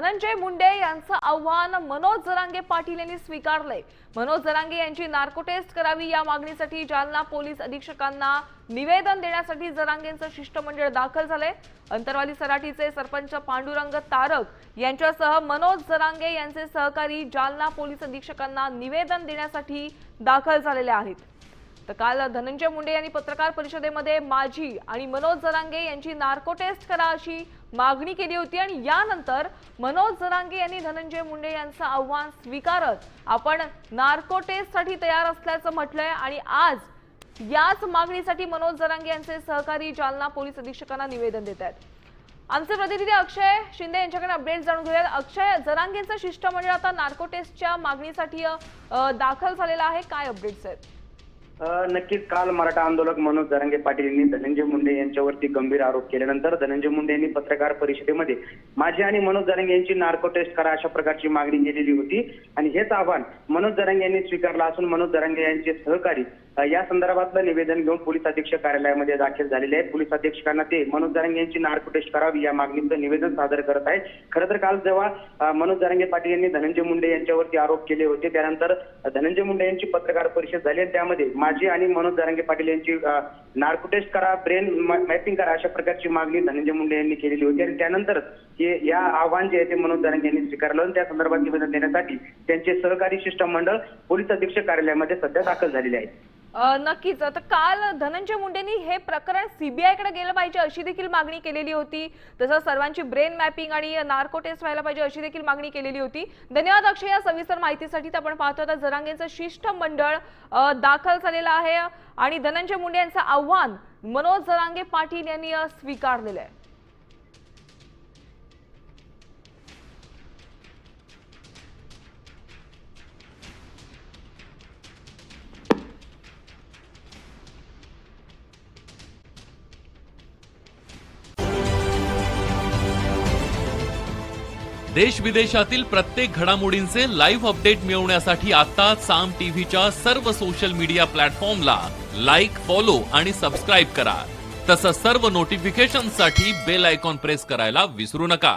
धनंजय मुंडे यांचं आव्हान मनोज जरांगे पाटील यांनी स्वीकारलंय। मनोज जरांगे यांची नार्को टेस्ट करावी या मागणीसाठी जालना पोलीस अधीक्षकांना निवेदन देण्यासाठी जरांगेंचं शिष्टमंडळ दाखल झालंय। अंतरवाली सराटीचे सरपंच पांडुरंग तारक यांच्यासह मनोज जरांगे यांचे सहकारी जालना पोलीस अधीक्षकांना निवेदन देण्यासाठी दाखल झालेले आहेत। तर काल धनंजय मुंडे यांनी पत्रकार परिषदेमध्ये माझी आणि मनोज जरांगे यांची नार्को टेस्ट करा अशी मागणी केली होती आणि यानंतर मनोज जरांगे यांनी धनंजय मुंडे यांचं आव्हान स्वीकारत आपण नार्को टेस्टसाठी तयार असल्याचं म्हटलंय आणि आज याच मागणीसाठी मनोज जरांगे यांचे सहकारी जालना पोलीस अधीक्षकांना निवेदन देत आहेत। आमचे प्रतिनिधी अक्षय शिंदे यांच्याकडे अपडेट जाणून घेऊयात। अक्षय, जरांगेंचं शिष्टमंडळ आता नार्को टेस्टच्या मागणीसाठी दाखल झालेलं आहे, काय अपडेट्स आहेत? नक्कीच काल मराठा आंदोलक मनोज जरांगे पाटील यांनी धनंजय मुंडे यांच्यावरती गंभीर आरोप केल्यानंतर धनंजय मुंडे यांनी पत्रकार परिषदेमध्ये माझी आणि मनोज जरांगे यांची नार्को टेस्ट करा अशा प्रकारची मागणी केलेली होती आणि हेच आव्हान मनोज जरांगे यांनी स्वीकारलं असून मनोज जरांगे यांचे सहकारी या संदर्भातलं निवेदन घेऊन पोलीस अधीक्षक कार्यालयामध्ये दाखल झालेले आहेत। पोलीस अधीक्षकांना ते मनोज जरांगे यांची नार्को टेस्ट करावी या मागणीचं निवेदन सादर करत आहे। खरं तर काल जेव्हा मनोज जरांगे पाटील यांनी धनंजय मुंडे यांच्यावरती आरोप केले होते त्यानंतर धनंजय मुंडे यांची पत्रकार परिषद झाली आणि त्यामध्ये माझी आणि मनोज जरांगे पाटील यांची नार्को टेस्ट करा, ब्रेन मॅपिंग करा अशा प्रकारची मागणी धनंजय मुंडे यांनी केलेली होती आणि त्यानंतर या आव्हान जे आहे ते मनोज जरांगे यांनी स्वीकारलं आणि त्या संदर्भात निवेदन देण्यासाठी त्यांचे सहकारी शिष्टमंडळ पोलीस अधीक्षक कार्यालयामध्ये सध्या दाखल झालेले आहे। नक्कीच। आता काल धनंजय मुंडेंनी हे प्रकरण सीबीआय कडे गेलं पाहिजे अशी देखील मागणी केलेली होती, तसंच सर्वांची ब्रेन मॅपिंग आणि नार्को टेस्ट व्हायला पाहिजे अशी देखील मागणी केलेली होती। धन्यवाद अक्षय या सविस्तर माहितीसाठी। आपण पाहतो आता जरांगेंचं शिष्टमंडळ दाखल झालेलं आहे आणि धनंजय मुंडे यांचं आव्हान मनोज जरांगे पाटील यांनी स्वीकारलेलं आहे। देश विदेशातील प्रत्येक घडामोडींचे लाईव्ह अपडेट मिळवण्यासाठी आता साम टीव्हीच्या सर्व सोशल मीडिया प्लॅटफॉर्मला लाईक, फॉलो आणि सबस्क्राईब करा। तसंच सर्व नोटिफिकेशनसाठी बेल आयकॉन प्रेस करायला विसरू नका।